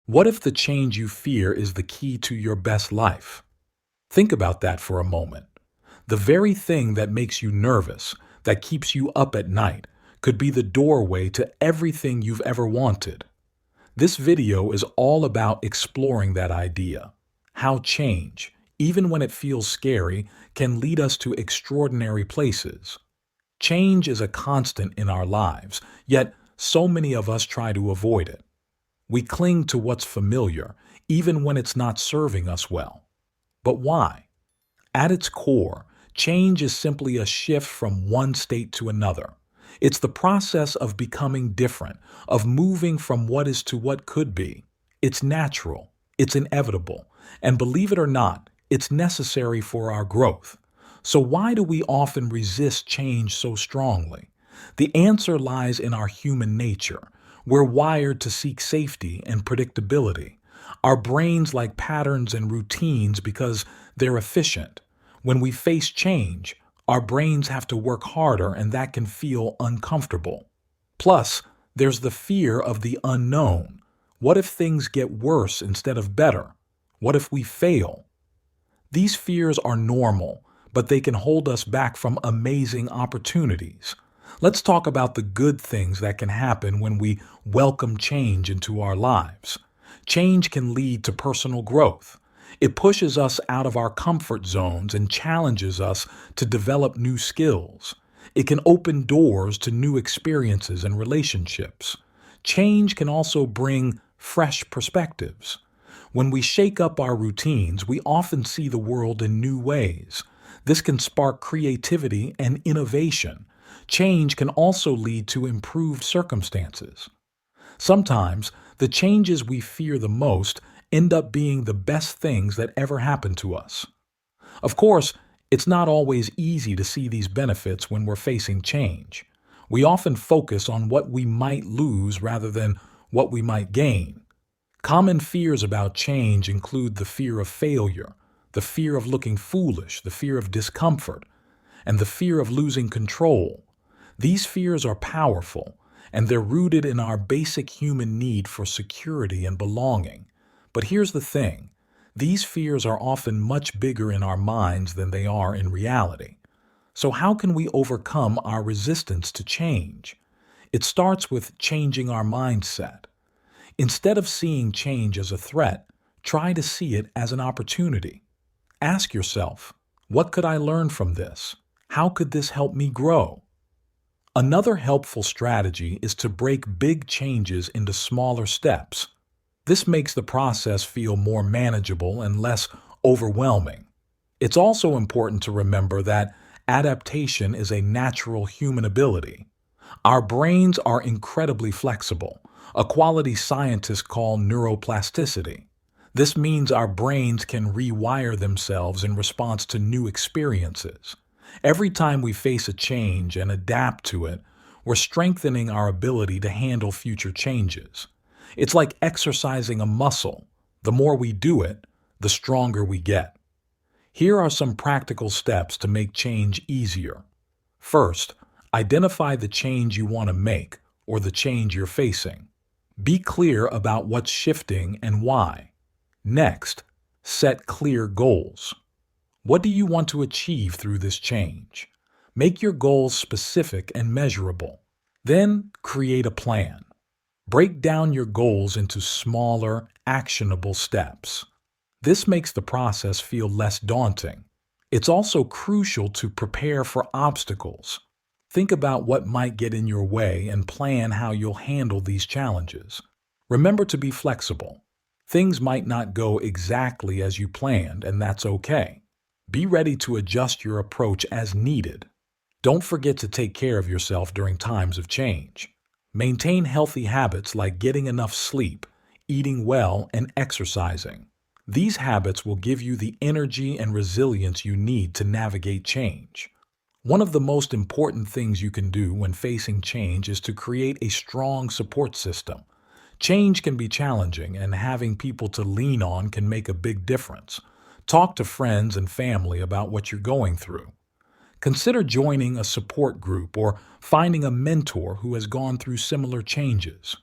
What if the change you fear is the key to your best life? Think about that for a moment. The very thing that makes you nervous, that keeps you up at night, could be the doorway to everything you've ever wanted. This video is all about exploring that idea. How change, even when it feels scary, can lead us to extraordinary places. Change is a constant in our lives, yet so many of us try to avoid it. We cling to what's familiar, even when it's not serving us well. But why? At its core, change is simply a shift from one state to another. It's the process of becoming different, of moving from what is to what could be. It's natural, it's inevitable, and believe it or not, it's necessary for our growth. So why do we often resist change so strongly? The answer lies in our human nature. We're wired to seek safety and predictability. Our brains like patterns and routines because they're efficient. When we face change, our brains have to work harder, and that can feel uncomfortable. Plus, there's the fear of the unknown. What if things get worse instead of better? What if we fail? These fears are normal, but they can hold us back from amazing opportunities. Let's talk about the good things that can happen when we welcome change into our lives. Change can lead to personal growth. It pushes us out of our comfort zones and challenges us to develop new skills. It can open doors to new experiences and relationships. Change can also bring fresh perspectives. When we shake up our routines, we often see the world in new ways. This can spark creativity and innovation. Change can also lead to improved circumstances. Sometimes, the changes we fear the most end up being the best things that ever happened to us. Of course, it's not always easy to see these benefits when we're facing change. We often focus on what we might lose rather than what we might gain. Common fears about change include the fear of failure, the fear of looking foolish, the fear of discomfort, and the fear of losing control. These fears are powerful, and they're rooted in our basic human need for security and belonging. But here's the thing. These fears are often much bigger in our minds than they are in reality. So how can we overcome our resistance to change? It starts with changing our mindset. Instead of seeing change as a threat, try to see it as an opportunity. Ask yourself, what could I learn from this? How could this help me grow? Another helpful strategy is to break big changes into smaller steps. This makes the process feel more manageable and less overwhelming. It's also important to remember that adaptation is a natural human ability. Our brains are incredibly flexible, a quality scientists call neuroplasticity. This means our brains can rewire themselves in response to new experiences. Every time we face a change and adapt to it, we're strengthening our ability to handle future changes. It's like exercising a muscle. The more we do it, the stronger we get. Here are some practical steps to make change easier. First, identify the change you want to make or the change you're facing. Be clear about what's shifting and why. Next, set clear goals. What do you want to achieve through this change? Make your goals specific and measurable. Then, create a plan. Break down your goals into smaller, actionable steps. This makes the process feel less daunting. It's also crucial to prepare for obstacles. Think about what might get in your way and plan how you'll handle these challenges. Remember to be flexible. Things might not go exactly as you planned, and that's okay. Be ready to adjust your approach as needed. Don't forget to take care of yourself during times of change. Maintain healthy habits like getting enough sleep, eating well, and exercising. These habits will give you the energy and resilience you need to navigate change. One of the most important things you can do when facing change is to create a strong support system. Change can be challenging, and having people to lean on can make a big difference. Talk to friends and family about what you're going through. Consider joining a support group or finding a mentor who has gone through similar changes.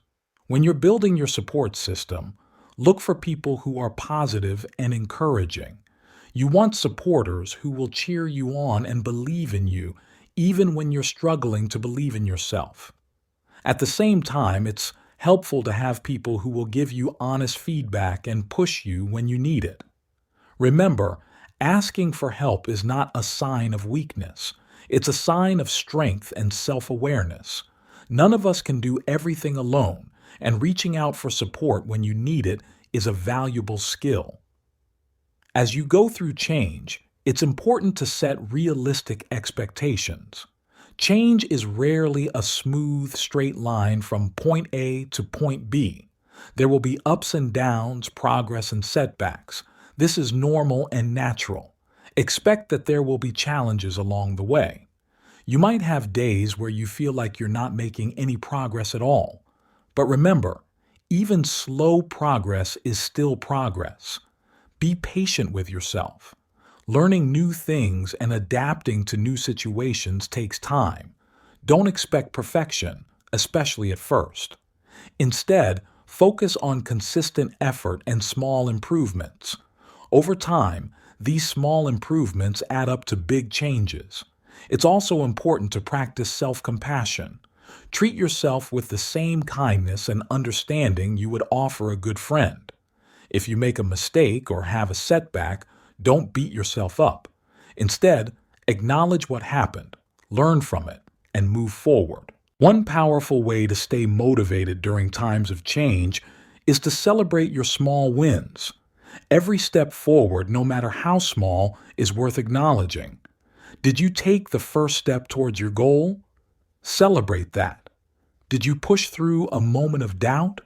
When you're building your support system, Look for people who are positive and encouraging. You want supporters who will cheer you on and believe in you, even when you're struggling to believe in yourself. At the same time, it's helpful to have people who will give you honest feedback and push you when you need it. Remember, asking for help is not a sign of weakness. It's a sign of strength and self-awareness. None of us can do everything alone, and reaching out for support when you need it is a valuable skill. As you go through change, it's important to set realistic expectations. Change is rarely a smooth, straight line from point A to point B. There will be ups and downs, progress and setbacks. This is normal and natural. Expect that there will be challenges along the way. You might have days where you feel like you're not making any progress at all. But remember, even slow progress is still progress. Be patient with yourself. Learning new things and adapting to new situations takes time. Don't expect perfection, especially at first. Instead, focus on consistent effort and small improvements. Over time, these small improvements add up to big changes. It's also important to practice self-compassion. Treat yourself with the same kindness and understanding you would offer a good friend. If you make a mistake or have a setback, don't beat yourself up. Instead, acknowledge what happened, learn from it, and move forward. One powerful way to stay motivated during times of change is to celebrate your small wins. Every step forward, no matter how small, is worth acknowledging. Did you take the first step towards your goal? Celebrate that. Did you push through a moment of doubt?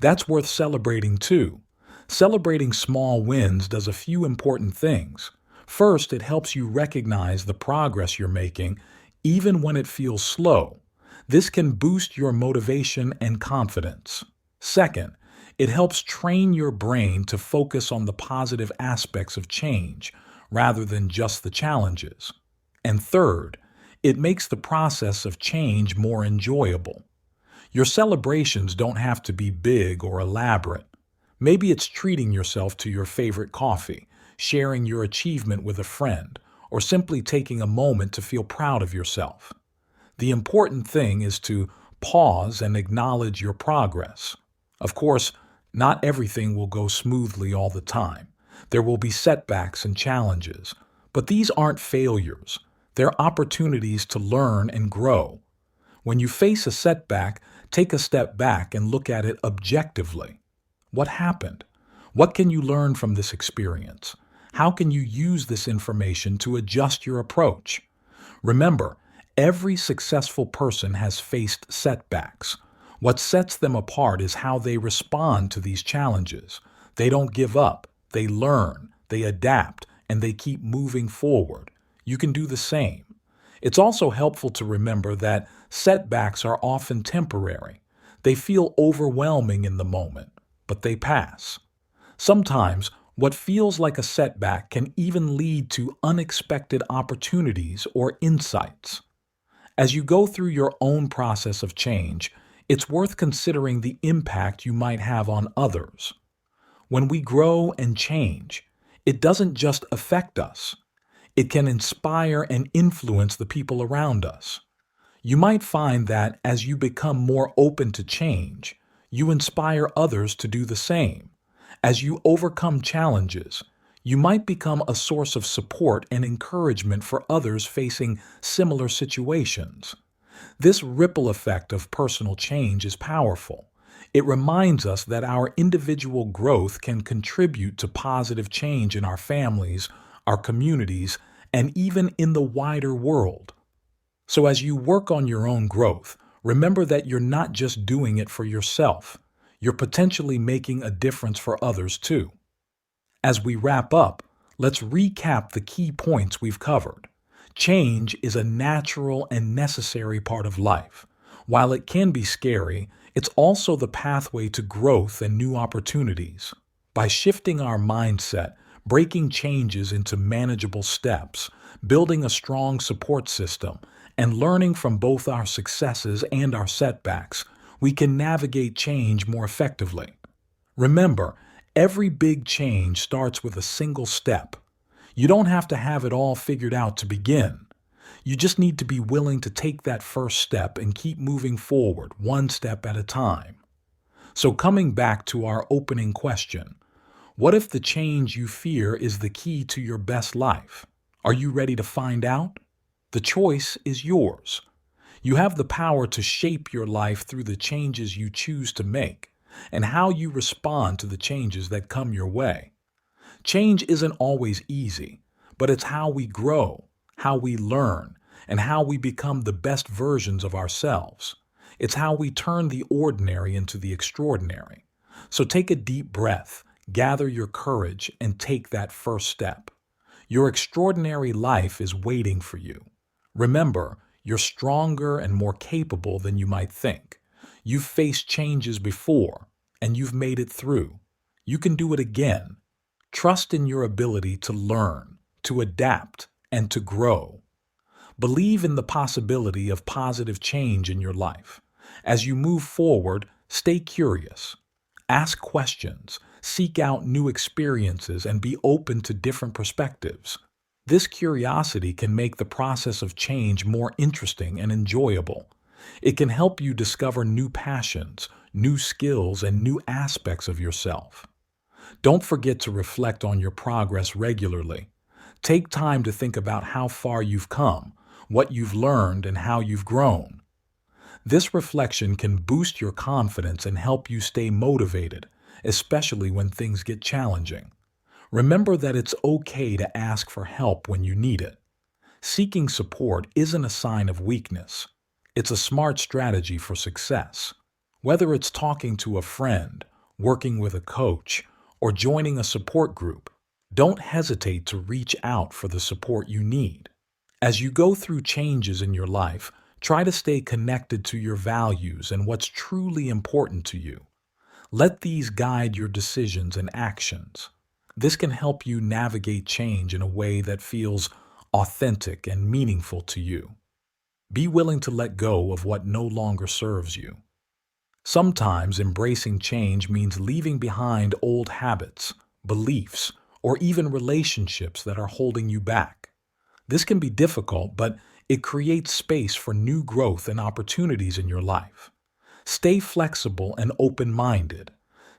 That's worth celebrating too. Celebrating small wins does a few important things. First, it helps you recognize the progress you're making, even when it feels slow. This can boost your motivation and confidence. Second, it helps train your brain to focus on the positive aspects of change, rather than just the challenges. And third, it makes the process of change more enjoyable. Your celebrations don't have to be big or elaborate. Maybe it's treating yourself to your favorite coffee, sharing your achievement with a friend, or simply taking a moment to feel proud of yourself. The important thing is to pause and acknowledge your progress. Of course, not everything will go smoothly all the time. There will be setbacks and challenges, but these aren't failures. They're opportunities to learn and grow. When you face a setback, take a step back and look at it objectively. What happened? What can you learn from this experience? How can you use this information to adjust your approach? Remember, every successful person has faced setbacks. What sets them apart is how they respond to these challenges. They don't give up, they learn, they adapt, and they keep moving forward. You can do the same. It's also helpful to remember that setbacks are often temporary. They feel overwhelming in the moment, but they pass. Sometimes, what feels like a setback can even lead to unexpected opportunities or insights. As you go through your own process of change, it's worth considering the impact you might have on others. When we grow and change, it doesn't just affect us. It can inspire and influence the people around us. You might find that as you become more open to change, you inspire others to do the same. As you overcome challenges, you might become a source of support and encouragement for others facing similar situations. This ripple effect of personal change is powerful. It reminds us that our individual growth can contribute to positive change in our families, our communities, and even in the wider world. So as you work on your own growth, remember that you're not just doing it for yourself. You're potentially making a difference for others too. As we wrap up, let's recap the key points we've covered. Change is a natural and necessary part of life. While it can be scary, it's also the pathway to growth and new opportunities. By shifting our mindset, breaking changes into manageable steps, building a strong support system, and learning from both our successes and our setbacks, we can navigate change more effectively. Remember, Every big change starts with a single step. You don't have to have it all figured out to begin. You just need to be willing to take that first step and keep moving forward, one step at a time. So, coming back to our opening question, what if the change you fear is the key to your best life? Are you ready to find out? The choice is yours. You have the power to shape your life through the changes you choose to make and how you respond to the changes that come your way. Change isn't always easy, but it's how we grow, how we learn, and how we become the best versions of ourselves. It's how we turn the ordinary into the extraordinary. So take a deep breath, gather your courage, and take that first step. Your extraordinary life is waiting for you. Remember, you're stronger and more capable than you might think. You've faced changes before, and you've made it through. You can do it again. Trust in your ability to learn, to adapt, and to grow. Believe in the possibility of positive change in your life. As you move forward, stay curious. Ask questions, seek out new experiences, and be open to different perspectives. This curiosity can make the process of change more interesting and enjoyable. It can help you discover new passions, new skills, and new aspects of yourself. Don't forget to reflect on your progress regularly. Take time to think about how far you've come, what you've learned, and how you've grown. This reflection can boost your confidence and help you stay motivated, especially when things get challenging. Remember that it's okay to ask for help when you need it. Seeking support isn't a sign of weakness. It's a smart strategy for success. Whether it's talking to a friend, working with a coach, or joining a support group, don't hesitate to reach out for the support you need. As you go through changes in your life, try to stay connected to your values and what's truly important to you. Let these guide your decisions and actions. This can help you navigate change in a way that feels authentic and meaningful to you. Be willing to let go of what no longer serves you. Sometimes embracing change means leaving behind old habits, beliefs, or even relationships that are holding you back. This can be difficult, but it creates space for new growth and opportunities in your life. Stay flexible and open-minded.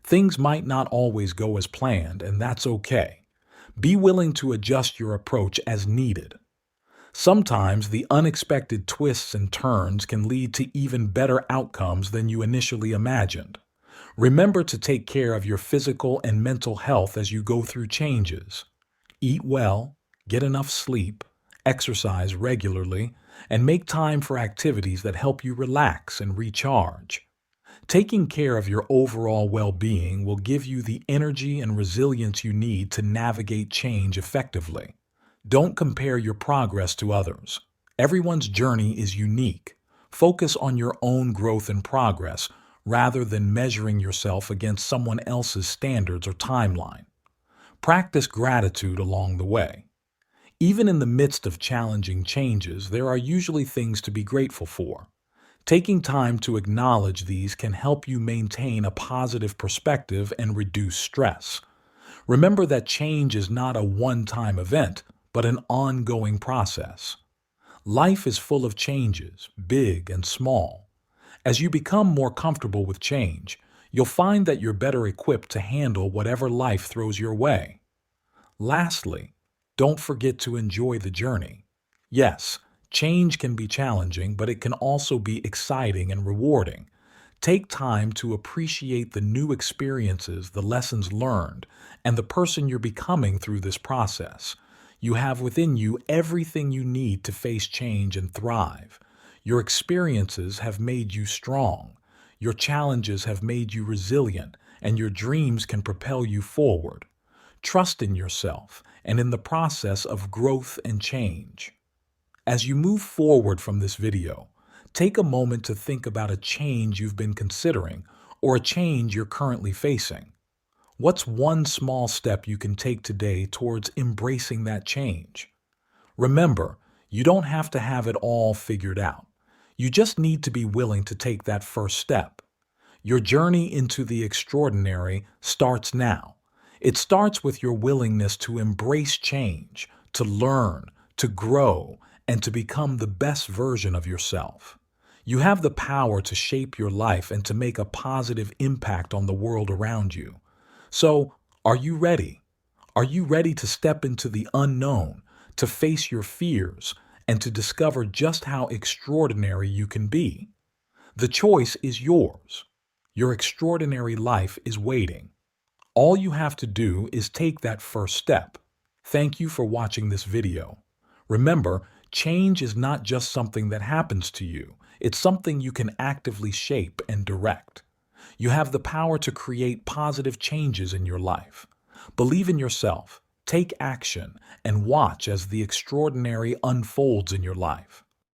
Things might not always go as planned, and that's okay. Be willing to adjust your approach as needed. Sometimes the unexpected twists and turns can lead to even better outcomes than you initially imagined. Remember to take care of your physical and mental health as you go through changes. Eat well, get enough sleep, exercise regularly, and make time for activities that help you relax and recharge. Taking care of your overall well-being will give you the energy and resilience you need to navigate change effectively. Don't compare your progress to others. Everyone's journey is unique. Focus on your own growth and progress rather than measuring yourself against someone else's standards or timeline. Practice gratitude along the way. Even in the midst of challenging changes, there are usually things to be grateful for. Taking time to acknowledge these can help you maintain a positive perspective and reduce stress. Remember that change is not a one-time event, but an ongoing process. Life is full of changes, big and small. As you become more comfortable with change, you'll find that you're better equipped to handle whatever life throws your way. Lastly, don't forget to enjoy the journey. Yes, change can be challenging, but it can also be exciting and rewarding. Take time to appreciate the new experiences, the lessons learned, and the person you're becoming through this process. You have within you everything you need to face change and thrive. Your experiences have made you strong. Your challenges have made you resilient, and your dreams can propel you forward. Trust in yourself and in the process of growth and change. As you move forward from this video, take a moment to think about a change you've been considering or a change you're currently facing. What's one small step you can take today towards embracing that change? Remember, you don't have to have it all figured out. You just need to be willing to take that first step. Your journey into the extraordinary starts now, It starts with your willingness to embrace change, to learn, to grow, and to become the best version of yourself. You have the power to shape your life and to make a positive impact on the world around you. So, are you ready? Are you ready to step into the unknown, to face your fears, and to discover just how extraordinary you can be? The choice is yours. Your extraordinary life is waiting. All you have to do is take that first step. Thank you for watching this video. Remember, change is not just something that happens to you. It's something you can actively shape and direct. You have the power to create positive changes in your life. Believe in yourself, take action, and watch as the extraordinary unfolds in your life.